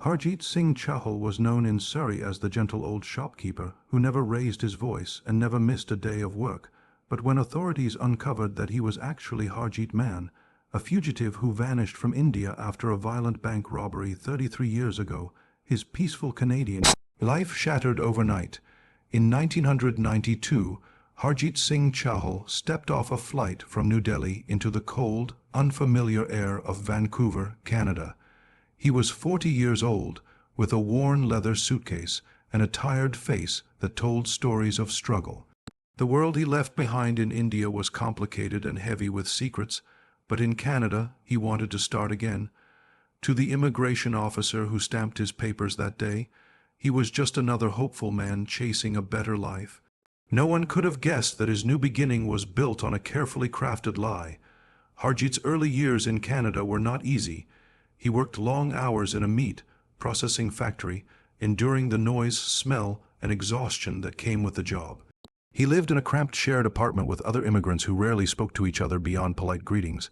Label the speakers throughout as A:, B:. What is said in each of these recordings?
A: Harjeet Singh Chahal was known in Surrey as the gentle old shopkeeper who never raised his voice and never missed a day of work. But when authorities uncovered that he was actually Harjeet Mann, a fugitive who vanished from India after a violent bank robbery 33 years ago, his peaceful Canadian life shattered overnight. In 1992, Harjeet Singh Chahal stepped off a flight from New Delhi into the cold, unfamiliar air of Vancouver, Canada. He was 40 years old, with a worn leather suitcase and a tired face that told stories of struggle. The world he left behind in India was complicated and heavy with secrets, but in Canada he wanted to start again. To the immigration officer who stamped his papers that day, he was just another hopeful man chasing a better life. No one could have guessed that his new beginning was built on a carefully crafted lie. Harjeet's early years in Canada were not easy. He worked long hours in a meat processing factory, enduring the noise, smell, and exhaustion that came with the job. He lived in a cramped shared apartment with other immigrants who rarely spoke to each other beyond polite greetings.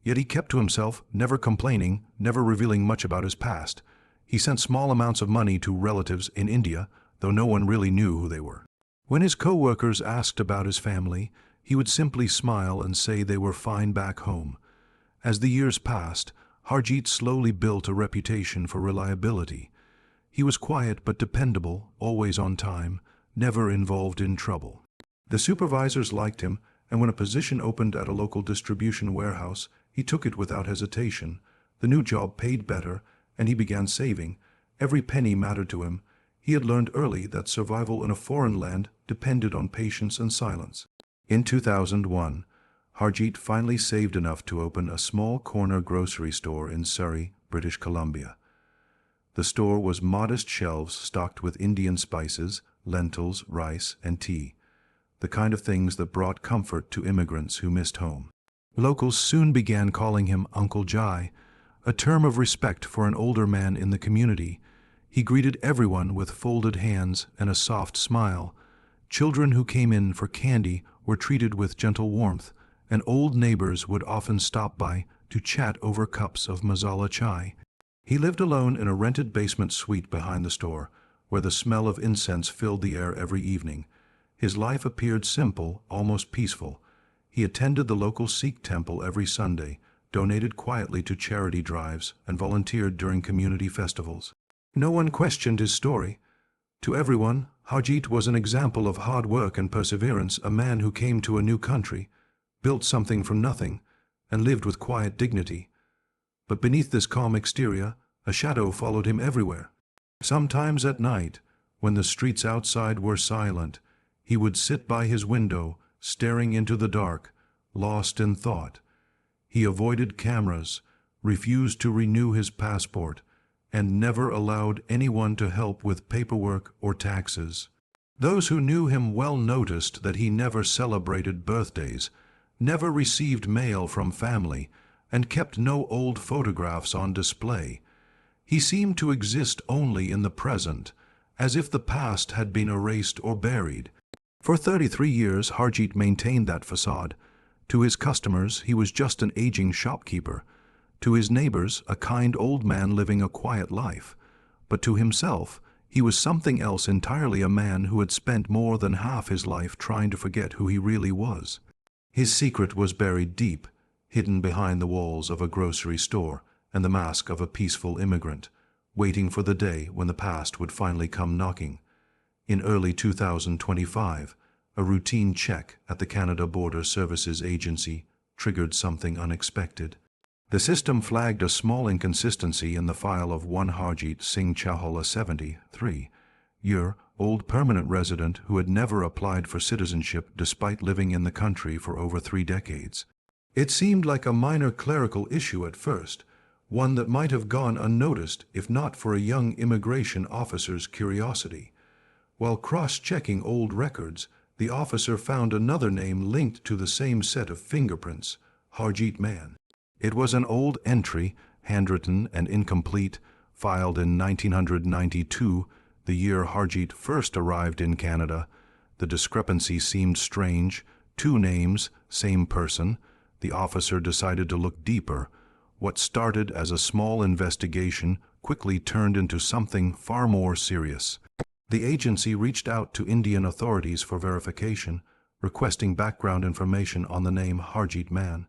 A: Yet he kept to himself, never complaining, never revealing much about his past. He sent small amounts of money to relatives in India, though no one really knew who they were. When his co-workers asked about his family, he would simply smile and say they were fine back home. As the years passed, Harjeet slowly built a reputation for reliability. He was quiet but dependable, always on time, never involved in trouble. The supervisors liked him, and when a position opened at a local distribution warehouse, he took it without hesitation. The new job paid better, and he began saving. Every penny mattered to him. He had learned early that survival in a foreign land depended on patience and silence. In 2001, Harjeet finally saved enough to open a small corner grocery store in Surrey, British Columbia. The store was modest shelves stocked with Indian spices, lentils, rice, and tea, the kind of things that brought comfort to immigrants who missed home. Locals soon began calling him Uncle Jai, a term of respect for an older man in the community. He greeted everyone with folded hands and a soft smile. Children who came in for candy were treated with gentle warmth, and old neighbors would often stop by to chat over cups of masala chai. He lived alone in a rented basement suite behind the store, where the smell of incense filled the air every evening. His life appeared simple, almost peaceful. He attended the local Sikh temple every Sunday, donated quietly to charity drives, and volunteered during community festivals. No one questioned his story. To everyone, Harjeet was an example of hard work and perseverance, a man who came to a new country, built something from nothing, and lived with quiet dignity. But beneath this calm exterior, a shadow followed him everywhere. Sometimes at night, when the streets outside were silent, he would sit by his window, staring into the dark, lost in thought. He avoided cameras, refused to renew his passport, and never allowed anyone to help with paperwork or taxes. Those who knew him well noticed that he never celebrated birthdays, never received mail from family, and kept no old photographs on display. He seemed to exist only in the present, as if the past had been erased or buried. For 33 years, Harjeet maintained that facade. To his customers, he was just an aging shopkeeper. To his neighbors, a kind old man living a quiet life. But to himself, he was something else entirely, a man who had spent more than half his life trying to forget who he really was. His secret was buried deep, hidden behind the walls of a grocery store and the mask of a peaceful immigrant, waiting for the day when the past would finally come knocking. In early 2025, a routine check at the Canada Border Services Agency triggered something unexpected. The system flagged a small inconsistency in the file of one Harjeet Singh Chahal, a 73-year-old permanent resident who had never applied for citizenship despite living in the country for over 3 decades. It seemed like a minor clerical issue at first, one that might have gone unnoticed if not for a young immigration officer's curiosity. While cross-checking old records, the officer found another name linked to the same set of fingerprints, Harjeet Mann. It was an old entry, handwritten and incomplete, filed in 1992, the year Harjeet first arrived in Canada. The discrepancy seemed strange. 2 names, same person. The officer decided to look deeper. What started as a small investigation quickly turned into something far more serious. The agency reached out to Indian authorities for verification, requesting background information on the name Harjeet Mann.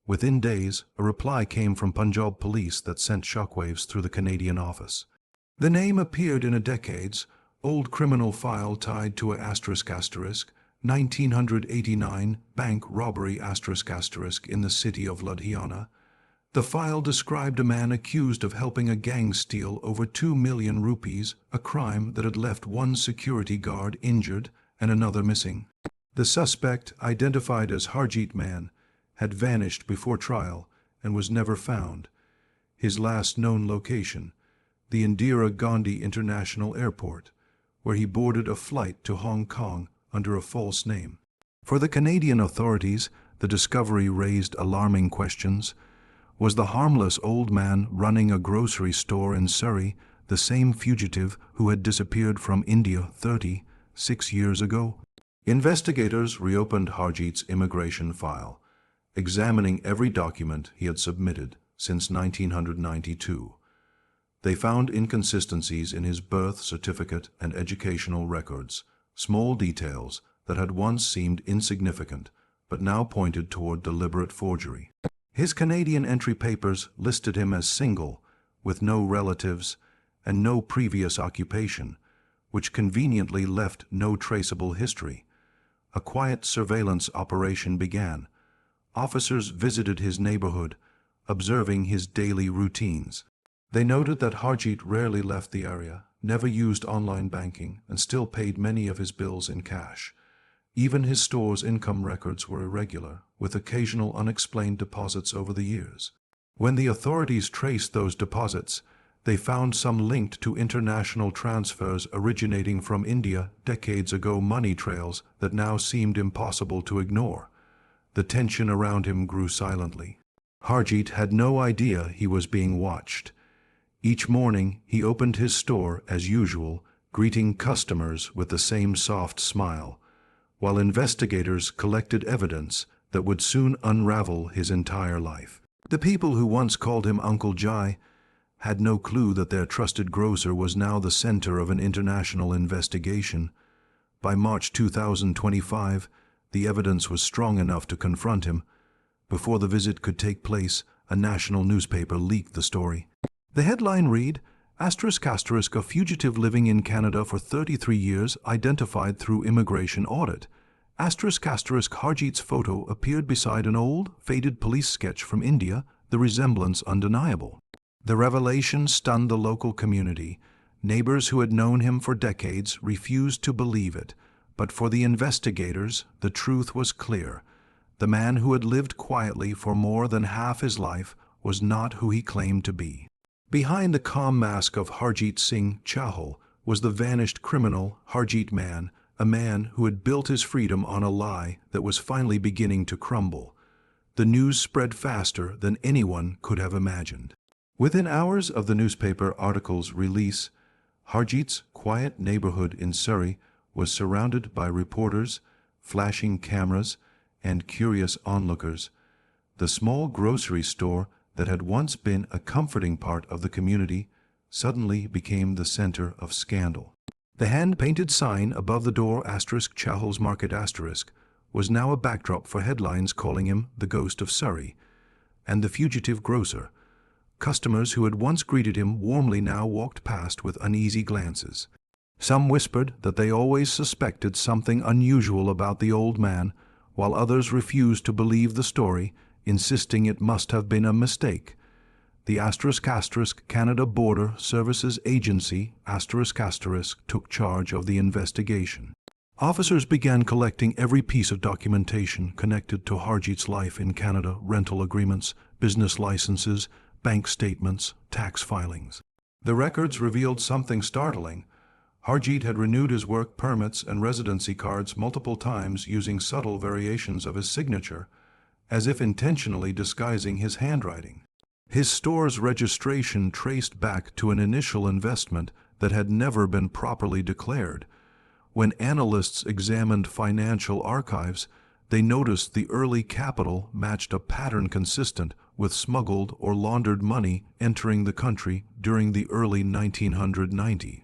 A: Within days, a reply came from Punjab police that sent shockwaves through the Canadian office. The name appeared in a decades-old criminal file tied to a *** 1989 bank robbery *** in the city of Ludhiana. The file described a man accused of helping a gang steal over 2 million rupees, a crime that had left one security guard injured and another missing. The suspect, identified as Harjeet Mann, had vanished before trial and was never found. His last known location, the Indira Gandhi International Airport, where he boarded a flight to Hong Kong under a false name. For the Canadian authorities, the discovery raised alarming questions. Was the harmless old man running a grocery store in Surrey the same fugitive who had disappeared from India 36 years ago? Investigators reopened Harjeet's immigration file, examining every document he had submitted since 1992. They found inconsistencies in his birth certificate and educational records, small details that had once seemed insignificant but now pointed toward deliberate forgery. His Canadian entry papers listed him as single, with no relatives and no previous occupation, which conveniently left no traceable history. A quiet surveillance operation began. Officers visited his neighborhood, observing his daily routines. They noted that Harjeet rarely left the area, never used online banking, and still paid many of his bills in cash. Even his store's income records were irregular, with occasional unexplained deposits over the years. When the authorities traced those deposits, they found some linked to international transfers originating from India decades ago, money trails that now seemed impossible to ignore. The tension around him grew silently. Harjeet had no idea he was being watched. Each morning he opened his store as usual, greeting customers with the same soft smile, while investigators collected evidence that would soon unravel his entire life. The people who once called him Uncle Jai had no clue that their trusted grocer was now the center of an international investigation. By March 2025, the evidence was strong enough to confront him. Before the visit could take place, a national newspaper leaked the story. The headline read, ****, a fugitive living in Canada for 33 years identified through immigration audit. ***, Harjeet's photo appeared beside an old, faded police sketch from India, the resemblance undeniable. The revelation stunned the local community. Neighbors who had known him for decades refused to believe it, but for the investigators, the truth was clear. The man who had lived quietly for more than half his life was not who he claimed to be. Behind the calm mask of Harjeet Singh Chahal was the vanished criminal Harjeet Mann, a man who had built his freedom on a lie that was finally beginning to crumble. The news spread faster than anyone could have imagined. Within hours of the newspaper article's release, Harjeet's quiet neighborhood in Surrey was surrounded by reporters, flashing cameras, and curious onlookers. The small grocery store that had once been a comforting part of the community suddenly became the center of scandal. The hand-painted sign above the door **Chahal's Market** was now a backdrop for headlines calling him the ghost of Surrey and the fugitive grocer. Customers who had once greeted him warmly now walked past with uneasy glances. Some whispered that they always suspected something unusual about the old man, while others refused to believe the story, insisting it must have been a mistake. The ** Canada Border Services Agency ** took charge of the investigation. Officers began collecting every piece of documentation connected to Harjeet's life in Canada: rental agreements, business licenses, bank statements, tax filings. The records revealed something startling. Harjeet had renewed his work permits and residency cards multiple times using subtle variations of his signature, as if intentionally disguising his handwriting. His store's registration traced back to an initial investment that had never been properly declared. When analysts examined financial archives, they noticed the early capital matched a pattern consistent with smuggled or laundered money entering the country during the early 1990s.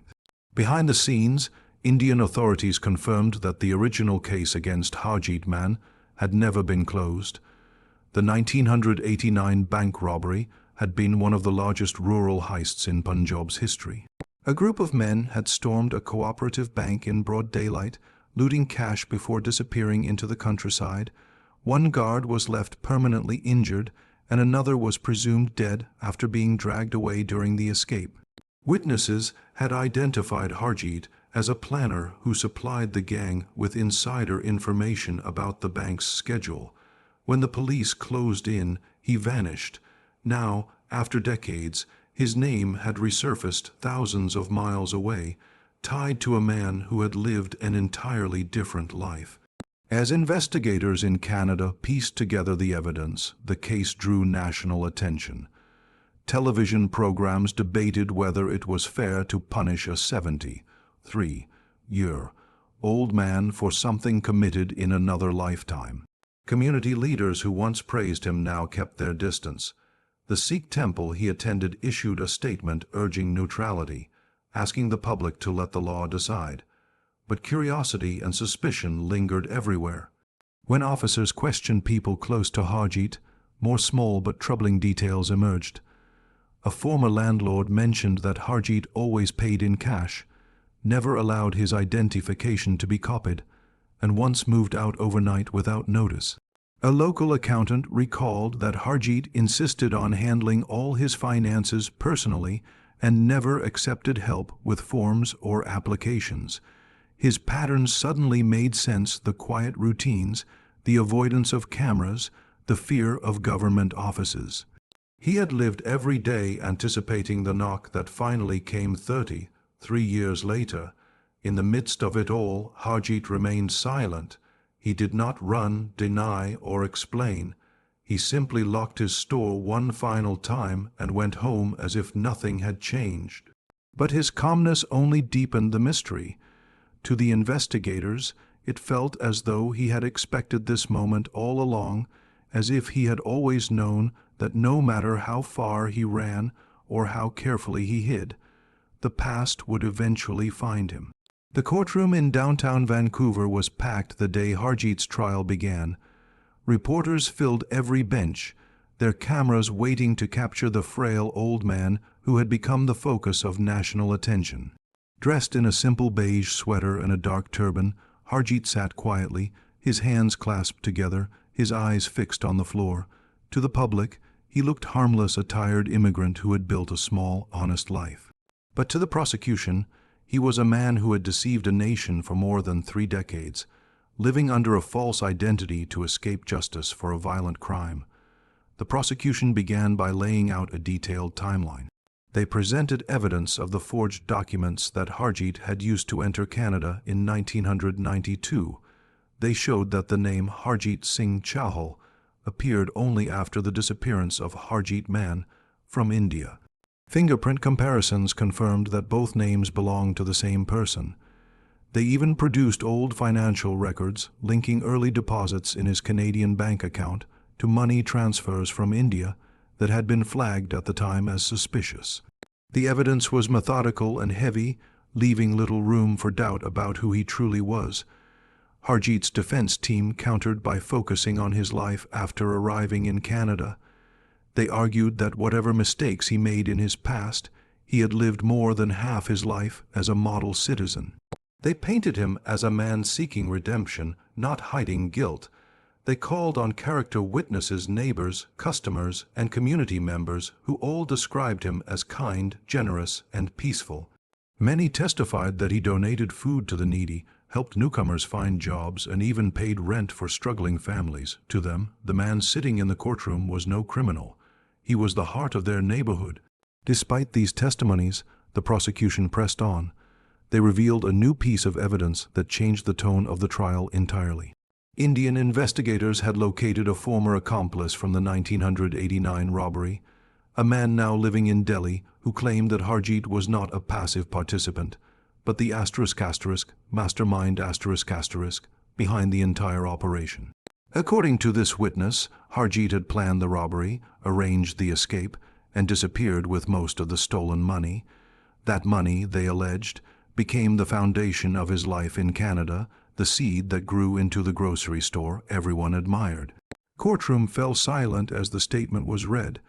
A: Behind the scenes, Indian authorities confirmed that the original case against Harjeet Mann had never been closed. The 1989 bank robbery had been one of the largest rural heists in Punjab's history. A group of men had stormed a cooperative bank in broad daylight, looting cash before disappearing into the countryside. One guard was left permanently injured, and another was presumed dead after being dragged away during the escape. Witnesses had identified Harjeet as a planner who supplied the gang with insider information about the bank's schedule. When the police closed in, he vanished. Now, after decades, his name had resurfaced thousands of miles away, tied to a man who had lived an entirely different life. As investigators in Canada pieced together the evidence, the case drew national attention. Television programs debated whether it was fair to punish a 73-year-old man for something committed in another lifetime. Community leaders who once praised him now kept their distance. The Sikh temple he attended issued a statement urging neutrality, asking the public to let the law decide. But curiosity and suspicion lingered everywhere. When officers questioned people close to Harjeet, more small but troubling details emerged. A former landlord mentioned that Harjeet always paid in cash, never allowed his identification to be copied, and once moved out overnight without notice. A local accountant recalled that Harjeet insisted on handling all his finances personally and never accepted help with forms or applications. His patterns suddenly made sense: the quiet routines, the avoidance of cameras, the fear of government offices. He had lived every day anticipating the knock that finally came 33 years later. In the midst of it all, Harjeet remained silent. He did not run, deny, or explain. He simply locked his store one final time and went home as if nothing had changed. But his calmness only deepened the mystery. To the investigators, it felt as though he had expected this moment all along, as if he had always known that no matter how far he ran or how carefully he hid, the past would eventually find him. The courtroom in downtown Vancouver was packed the day Harjeet's trial began. Reporters filled every bench, their cameras waiting to capture the frail old man who had become the focus of national attention. Dressed in a simple beige sweater and a dark turban, Harjeet sat quietly, his hands clasped together, his eyes fixed on the floor. To the public, he looked harmless, a tired immigrant who had built a small, honest life. But to the prosecution, he was a man who had deceived a nation for more than 3 decades, living under a false identity to escape justice for a violent crime. The prosecution began by laying out a detailed timeline. They presented evidence of the forged documents that Harjeet had used to enter Canada in 1992. They showed that the name Harjeet Singh Chahal appeared only after the disappearance of Harjeet Mann from India. Fingerprint comparisons confirmed that both names belonged to the same person. They even produced old financial records linking early deposits in his Canadian bank account to money transfers from India that had been flagged at the time as suspicious. The evidence was methodical and heavy, leaving little room for doubt about who he truly was. Harjeet's defense team countered by focusing on his life after arriving in Canada. They argued that whatever mistakes he made in his past, he had lived more than half his life as a model citizen. They painted him as a man seeking redemption, not hiding guilt. They called on character witnesses, neighbors, customers, and community members who all described him as kind, generous, and peaceful. Many testified that he donated food to the needy, helped newcomers find jobs, and even paid rent for struggling families. To them, the man sitting in the courtroom was no criminal. He was the heart of their neighborhood. Despite these testimonies, the prosecution pressed on. They revealed a new piece of evidence that changed the tone of the trial entirely. Indian investigators had located a former accomplice from the 1989 robbery, a man now living in Delhi who claimed that Harjeet was not a passive participant, but the ***, mastermind *** behind the entire operation. According to this witness, Harjeet had planned the robbery, arranged the escape, and disappeared with most of the stolen money. That money, they alleged, became the foundation of his life in Canada, the seed that grew into the grocery store everyone admired. Courtroom fell silent as the statement was read.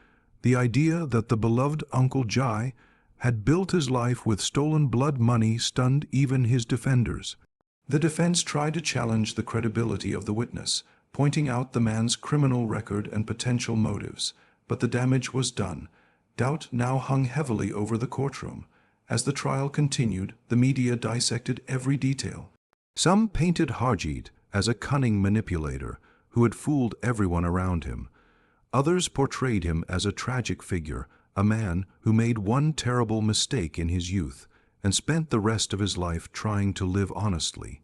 A: The idea that the beloved Uncle Jai had built his life with stolen blood money stunned even his defenders. The defense tried to challenge the credibility of the witness, pointing out the man's criminal record and potential motives, but the damage was done. Doubt now hung heavily over the courtroom. As the trial continued, the media dissected every detail. Some painted Harjeet as a cunning manipulator who had fooled everyone around him. Others portrayed him as a tragic figure, a man who made one terrible mistake in his youth and spent the rest of his life trying to live honestly.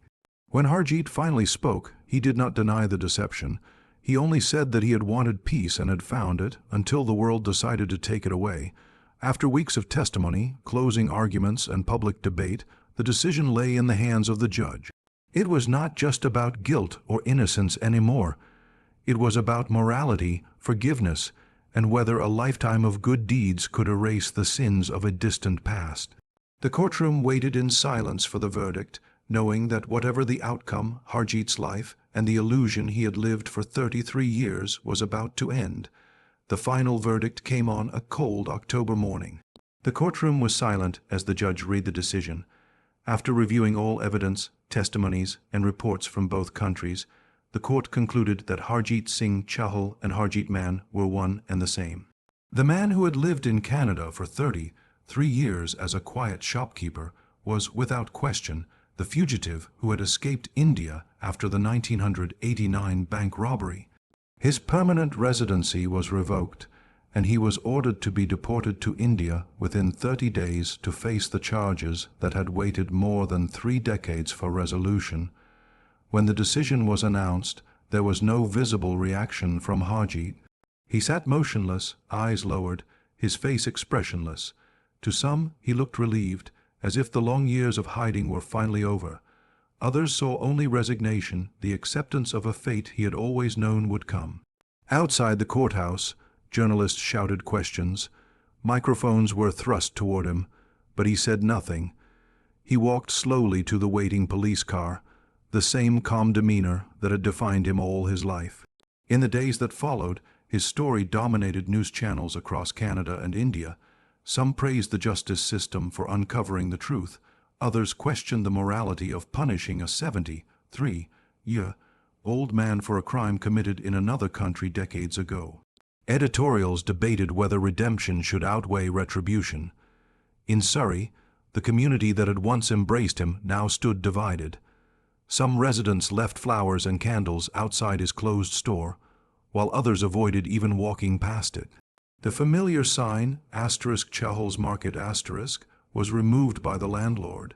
A: When Harjeet finally spoke, he did not deny the deception. He only said that he had wanted peace and had found it until the world decided to take it away. After weeks of testimony, closing arguments, and public debate, the decision lay in the hands of the judge. It was not just about guilt or innocence anymore. It was about morality, forgiveness, and whether a lifetime of good deeds could erase the sins of a distant past. The courtroom waited in silence for the verdict, knowing that whatever the outcome, Harjeet's life and the illusion he had lived for 33 years was about to end. The final verdict came on a cold October morning. The courtroom was silent as the judge read the decision. After reviewing all evidence, testimonies, and reports from both countries, the court concluded that Harjeet Singh Chahal and Harjeet Mann were one and the same. The man who had lived in Canada for 33 years as a quiet shopkeeper was, without question, the fugitive who had escaped India after the 1989 bank robbery. His permanent residency was revoked, and he was ordered to be deported to India within 30 days to face the charges that had waited more than 3 decades for resolution. When the decision was announced, there was no visible reaction from Harjeet. He sat motionless, eyes lowered, his face expressionless. To some, he looked relieved, as if the long years of hiding were finally over. Others saw only resignation, the acceptance of a fate he had always known would come. Outside the courthouse, journalists shouted questions. Microphones were thrust toward him, but he said nothing. He walked slowly to the waiting police car, the same calm demeanor that had defined him all his life. In the days that followed, his story dominated news channels across Canada and India. Some praised the justice system for uncovering the truth. Others questioned the morality of punishing a 73-year-old man for a crime committed in another country decades ago. Editorials debated whether redemption should outweigh retribution. In Surrey, the community that had once embraced him now stood divided. Some residents left flowers and candles outside his closed store, while others avoided even walking past it. The familiar sign, *Chahal's Market*, was removed by the landlord.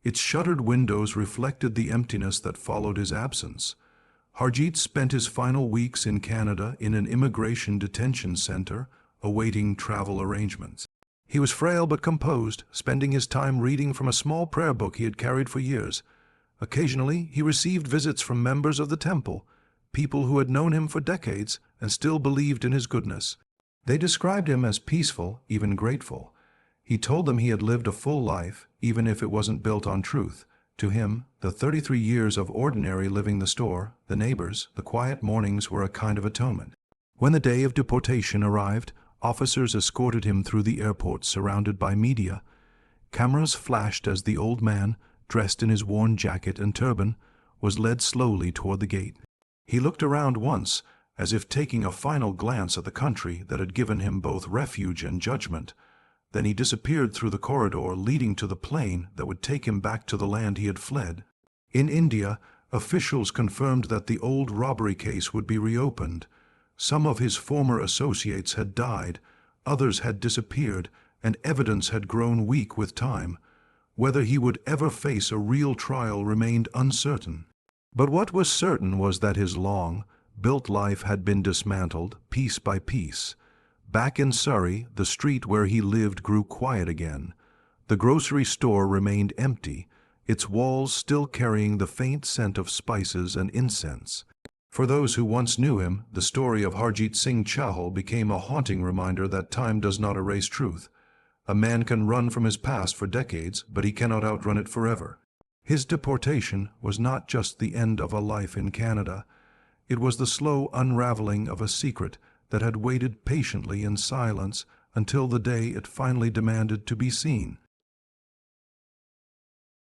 A: Its shuttered windows reflected the emptiness that followed his absence. Harjeet spent his final weeks in Canada in an immigration detention center, awaiting travel arrangements. He was frail but composed, spending his time reading from a small prayer book he had carried for years. Occasionally, he received visits from members of the temple, people who had known him for decades and still believed in his goodness. They described him as peaceful, even grateful. He told them he had lived a full life, even if it wasn't built on truth. To him, the 33 years of ordinary living the store, the neighbors, the quiet mornings were a kind of atonement. When the day of deportation arrived, officers escorted him through the airport surrounded by media. Cameras flashed as the old man, dressed in his worn jacket and turban, was led slowly toward the gate. He looked around once, as if taking a final glance at the country that had given him both refuge and judgment. Then he disappeared through the corridor leading to the plane that would take him back to the land he had fled. In India, officials confirmed that the old robbery case would be reopened. Some of his former associates had died, others had disappeared, and evidence had grown weak with time. Whether he would ever face a real trial remained uncertain. But what was certain was that his long-built life had been dismantled, piece by piece. Back in Surrey, the street where he lived grew quiet again. The grocery store remained empty, its walls still carrying the faint scent of spices and incense. For those who once knew him, the story of Harjeet Singh Chahal became a haunting reminder that time does not erase truth. A man can run from his past for decades, but he cannot outrun it forever. His deportation was not just the end of a life in Canada. It was the slow unraveling of a secret that had waited patiently in silence until the day it finally demanded to be seen.